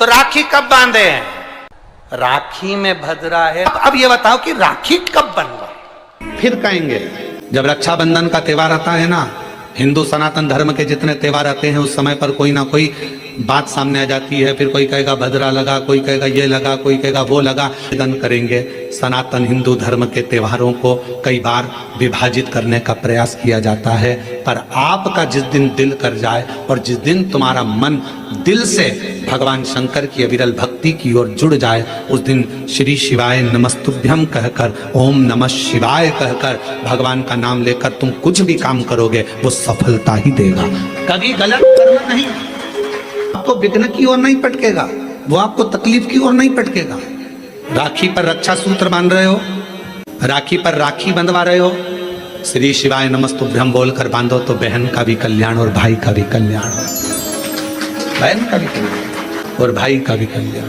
तो राखी कब बांधे हैं? राखी में भद्रा है। अब ये बताओ कि राखी कब बनवा? फिर कहेंगे जब रक्षाबंधन का त्योहार आता है ना, हिंदू सनातन धर्म के जितने त्योहार आते हैं उस समय पर कोई ना कोई बात सामने आ जाती है। फिर कोई कहेगा भद्रा लगा, कोई कहेगा ये लगा, कोई कहेगा वो लगा। निवेदन करेंगे, सनातन हिंदू धर्म के त्योहारों को कई बार विभाजित करने का प्रयास किया जाता है, पर आपका जिस दिन दिल कर जाए और जिस दिन तुम्हारा मन दिल से भगवान शंकर की अविरल भक्ति की ओर जुड़ जाए, उस दिन श्री शिवाय नमस्तुभ्यम कहकर, ओम नमः शिवाय कहकर भगवान का नाम लेकर तुम कुछ भी काम करोगे वो सफलता ही देगा। कभी गलत करना नहीं, आपको विघ्न की ओर नहीं पटकेगा, वो आपको तकलीफ की ओर नहीं पटकेगा। राखी पर रक्षा सूत्र बांध रहे हो, राखी पर राखी बंधवा रहे हो, श्री शिवाय नमस्तुभ्यम बोलकर बांधो तो बहन का भी कल्याण और भाई का भी कल्याण हो, बहन का भी कल्याण और भाई का भी कल्याण।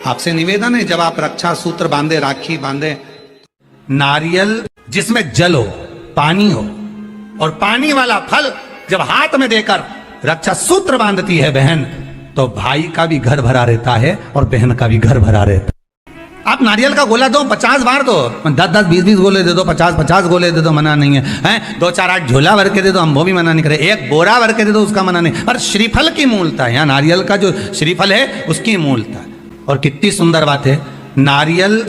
आपसे निवेदन है, जब आप रक्षा सूत्र बांधे, राखी बांधे, नारियल जिसमें जल हो, पानी हो और पानी वाला फल जब हाथ में देकर रक्षा सूत्र बांधती है बहन, तो भाई का भी घर भरा रहता है और बहन का भी घर भरा रहता है। आप नारियल का गोला दो, 50 बार दो, 10-10, 20-20 गोले दे दो, 50-50 गोले दे दो, मना नहीं है, हैं? 2-4-8 झोला भर के दे दो, हम वो भी मना नहीं करे, एक बोरा भर के दे दो, उसका मना नहीं। पर श्रीफल की मूलता है, यहाँ नारियल का जो श्रीफल है उसकी मूलता है। और कितनी सुंदर बात है, नारियल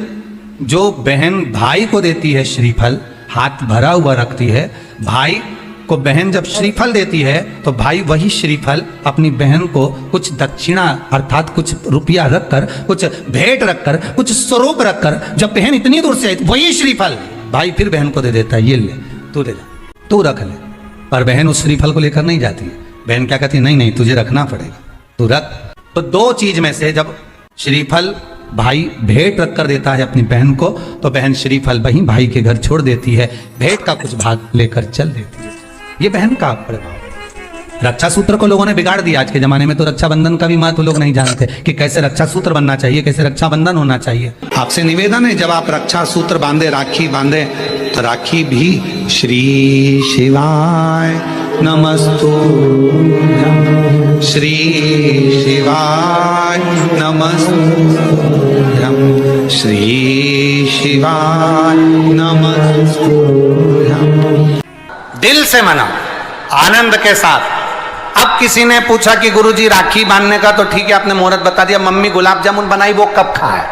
जो बहन भाई को देती है, श्रीफल हाथ भरा हुआ रखती है, भाई को बहन जब श्रीफल देती है तो भाई वही श्रीफल अपनी बहन को कुछ दक्षिणा अर्थात कुछ रुपया रखकर, कुछ भेंट रखकर, कुछ स्वरूप रखकर, जब बहन इतनी दूर से आई वही श्रीफल भाई फिर बहन को दे देता है, ये ले तू ले जा, तू रख ले। पर बहन उस श्रीफल को लेकर नहीं जाती है, बहन क्या कहती है, नहीं नहीं तुझे रखना पड़ेगा, तू रख। तो दो चीज में से जब श्रीफल भाई भेंट रख कर देता है अपनी बहन को, तो बहन श्रीफल वही भाई के घर छोड़ देती है, भेंट का कुछ भाग लेकर चल देती है। ये बहन का प्रभाव। रक्षा सूत्र को लोगों ने बिगाड़ दिया आज के जमाने में, तो रक्षाबंधन का भी महत्व लोग नहीं जानते कि कैसे रक्षा सूत्र बनना चाहिए, कैसे रक्षाबंधन होना चाहिए। आपसे निवेदन है, जब आप रक्षा सूत्र बांधे, राखी बांधे, तो राखी भी श्री शिवाय नमस्तुभ्यम, श्री शिवाय नमस्तुभ्यम, श्री शिवाय नमस्तुभ्यम। दिल से मनाओ, आनंद के साथ। अब किसी ने पूछा कि गुरुजी राखी बांधने का तो ठीक है, आपने मुहूर्त बता दिया, मम्मी गुलाब जामुन बनाई, वो कब खाए?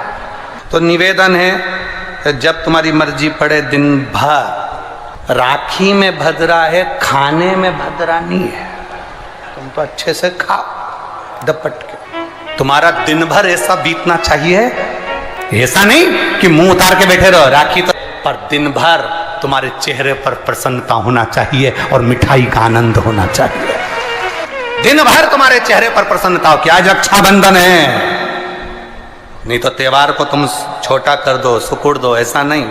तो निवेदन है, जब तुम्हारी मर्जी पड़े, दिन भर। राखी में भद्रा है, खाने में भद्रा नहीं है। तुम तो अच्छे से खाओ दपट के, तुम्हारा दिन भर ऐसा बीतना चाहिए, ऐसा नहीं कि मुंह उतार के बैठे रहो राखी तो, पर दिन भर तुम्हारे चेहरे पर प्रसन्नता होना चाहिए और मिठाई का आनंद होना चाहिए। दिन भर तुम्हारे चेहरे पर प्रसन्नता हो कि आज रक्षाबंधन है, नहीं तो त्योहार को तुम छोटा कर दो, सुकुड़ दो, ऐसा नहीं।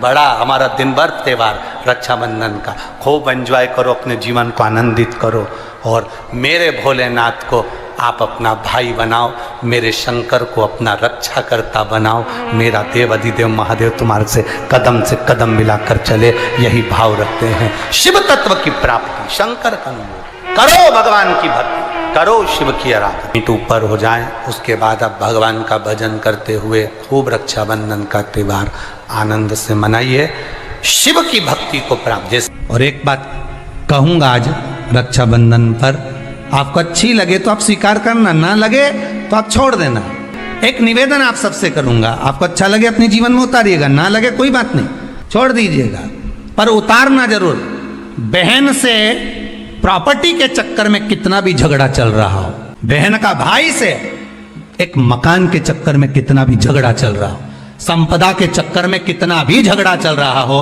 बड़ा हमारा दिन भर त्योहार रक्षाबंधन का, खूब एंजॉय करो, अपने जीवन को आनंदित करो और मेरे भोलेनाथ को आप अपना भाई बनाओ, मेरे शंकर को अपना रक्षा करता बनाओ, मेरा देव अधिदेव महादेव तुम्हारे से कदम मिलाकर चले, यही भाव रखते हैं। शिव तत्व की प्राप्ति, शंकर का अनुभव करो, भगवान की भक्ति करो, शिव की आराधना। मीट ऊपर हो जाए, उसके बाद आप भगवान का भजन करते हुए खूब रक्षाबंधन का त्योहार आनंद से मनाइए, शिव की भक्ति को प्राप्त। और एक बात कहूंगा आज रक्षाबंधन पर, आपको अच्छी लगे तो आप स्वीकार करना, ना लगे तो आप छोड़ देना। एक निवेदन आप सबसे करूंगा, आपको अच्छा लगे अपने जीवन में उतारिएगा, ना लगे कोई बात नहीं, छोड़ दीजिएगा, पर उतारना जरूर। बहन से प्रॉपर्टी के चक्कर में कितना भी झगड़ा चल रहा हो, बहन का भाई से एक मकान के चक्कर में कितना भी झगड़ा चल रहा हो, संपदा के चक्कर में कितना भी झगड़ा चल रहा हो,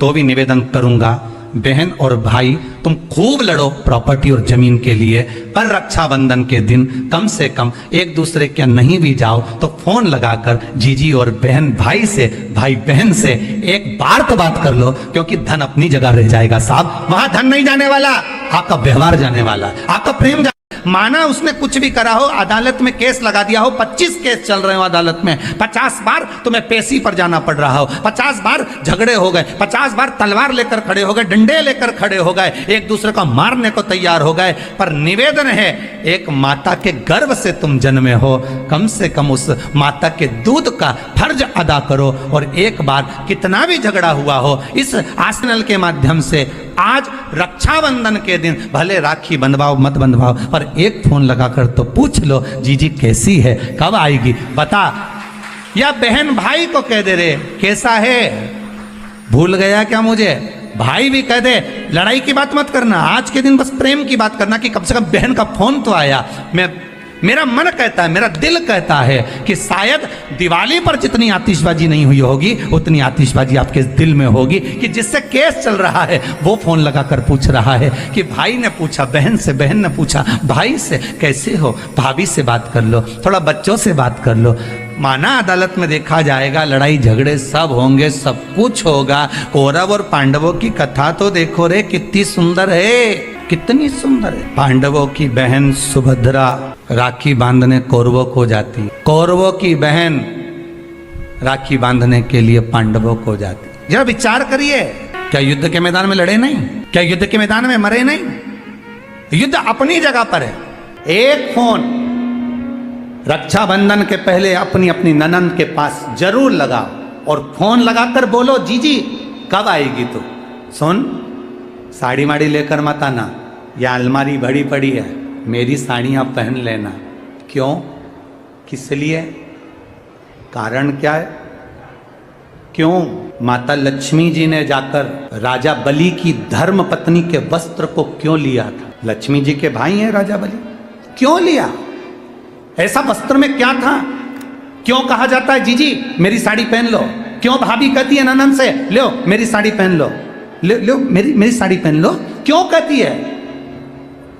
तो भी निवेदन करूंगा, बहन और भाई तुम खूब लड़ो प्रॉपर्टी और जमीन के लिए, पर रक्षाबंधन के दिन कम से कम एक दूसरे के नहीं भी जाओ तो फोन लगाकर जीजी और बहन भाई से, भाई बहन से एक बार तो बात कर लो, क्योंकि धन अपनी जगह रह जाएगा साहब, वहां धन नहीं जाने वाला, आपका व्यवहार जाने वाला, आपका प्रेम माना उसने कुछ भी करा हो, अदालत में केस लगा दिया हो, 25 केस चल रहे हो अदालत में, 50 बार तुम्हें पेशी पर जाना पड़ रहा हो, 50 बार झगड़े हो गए, 50 बार तलवार लेकर खड़े हो गए, डंडे लेकर खड़े हो गए, एक दूसरे को मारने को तैयार हो गए, पर निवेदन है एक माता के गर्भ से तुम जन्मे हो, कम से कम उस माता के दूध का फर्ज अदा करो। और एक बार कितना भी झगड़ा हुआ हो, इस आर्सेनल के माध्यम से आज रक्षाबंधन के दिन भले राखी बंधवाओ मत बंधवाओ, पर एक फोन लगाकर तो पूछ लो जीजी कैसी है, कब आएगी बता। या बहन भाई को कह दे रे कैसा है, भूल गया क्या मुझे, भाई भी कह दे लड़ाई की बात मत करना, आज के दिन बस प्रेम की बात करना कि कम से कम बहन का फोन तो आया। मेरा मन कहता है, मेरा दिल कहता है कि शायद दिवाली पर जितनी आतिशबाजी नहीं हुई होगी उतनी आतिशबाजी आपके दिल में होगी कि जिससे केस चल रहा है वो फोन लगाकर पूछ रहा है कि भाई ने पूछा बहन से, बहन ने पूछा भाई से कैसे हो, भाभी से बात कर लो, थोड़ा बच्चों से बात कर लो। माना अदालत में देखा जाएगा, लड़ाई झगड़े सब होंगे, सब कुछ होगा, कौरव और पांडवों की कथा तो देखो रे कितनी सुंदर है, कितनी सुंदर है। पांडवों की बहन सुभद्रा राखी बांधने कौरवों को जाती, कौरवों की बहन राखी बांधने के लिए पांडवों को जाती। जरा विचार करिए, क्या युद्ध के मैदान में लड़े नहीं, क्या युद्ध के मैदान में मरे नहीं, युद्ध अपनी जगह पर है। एक फोन रक्षाबंधन के पहले अपनी अपनी ननंद के पास जरूर लगाओ और फोन लगाकर बोलो जीजी कब आएगी तू, सुन साड़ी माड़ी लेकर मत आना, या अलमारी भरी पड़ी है मेरी साड़ियाँ पहन लेना। क्यों, किस लिए, कारण क्या है, क्यों माता लक्ष्मी जी ने जाकर राजा बलि की धर्म पत्नी के वस्त्र को क्यों लिया था, लक्ष्मी जी के भाई हैं राजा बलि, क्यों लिया, ऐसा वस्त्र में क्या था, क्यों कहा जाता है जीजी मेरी साड़ी पहन लो, क्यों भाभी कहती है ननंद से लो मेरी साड़ी पहन लो, लो मेरी साड़ी पहन लो, क्यों कहती है।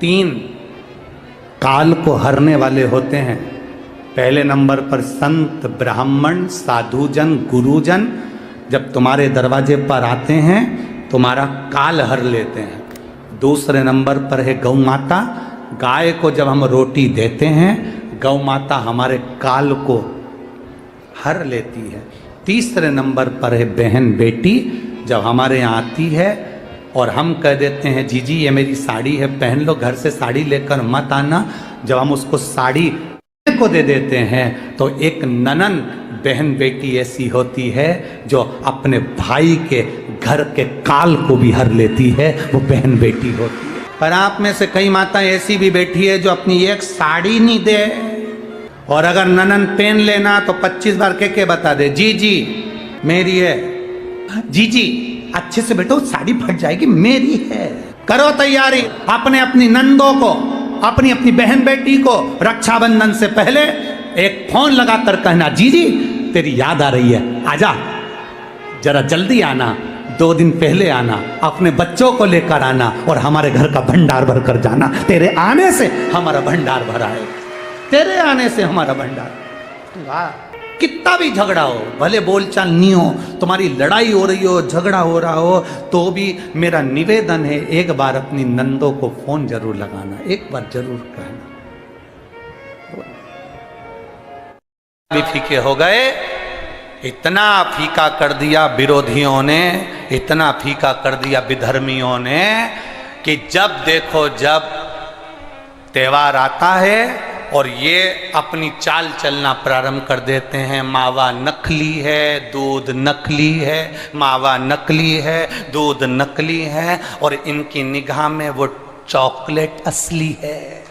3 काल को हरने वाले होते हैं। पहले नंबर पर संत ब्राह्मण साधुजन गुरुजन जब तुम्हारे दरवाजे पर आते हैं तुम्हारा काल हर लेते हैं। दूसरे नंबर पर है गौ माता, गाय को जब हम रोटी देते हैं गौ माता हमारे काल को हर लेती है। तीसरे नंबर पर है बहन बेटी, जब हमारे यहाँ आती है और हम कह देते हैं जीजी ये मेरी साड़ी है पहन लो, घर से साड़ी लेकर मत आना, जब हम उसको साड़ी को दे देते हैं तो एक ननन बहन बेटी ऐसी होती है जो अपने भाई के घर के काल को भी हर लेती है, वो बहन बेटी होती है। पर आप में से कई माता ऐसी भी बैठी है जो अपनी एक साड़ी नहीं दे, और अगर ननन पहन लेना तो 25 बार के बता दे जीजी मेरी है, जीजी अच्छे से बैठो साड़ी फट जाएगी मेरी है। करो तैयारी, अपने अपनी नंदों को अपनी अपनी बहन बेटी को रक्षाबंधन से पहले एक फोन लगाकर कहना जीजी तेरी याद आ रही है, आजा जरा जल्दी आना, 2 दिन पहले आना, अपने बच्चों को लेकर आना और हमारे घर का भंडार भर कर जाना, तेरे आने से हमारा भंडार भरा है, तेरे आने से हमारा भंडार। वाह, कितना भी झगड़ा हो, भले बोलचाल नहीं हो, तुम्हारी लड़ाई हो रही हो, झगड़ा हो रहा हो, तो भी मेरा निवेदन है एक बार अपनी नंदों को फोन जरूर लगाना, एक बार जरूर कहना। भी फीके हो गए, इतना फीका कर दिया विरोधियों ने, इतना फीका कर दिया विधर्मियों ने कि जब देखो जब त्योहार आता है और ये अपनी चाल चलना प्रारंभ कर देते हैं। मावा नकली है, दूध नकली है, मावा नकली है, दूध नकली है, और इनकी निगाह में वो चॉकलेट असली है।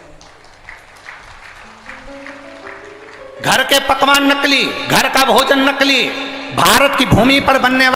घर के पकवान नकली, घर का भोजन नकली, भारत की भूमि पर बनने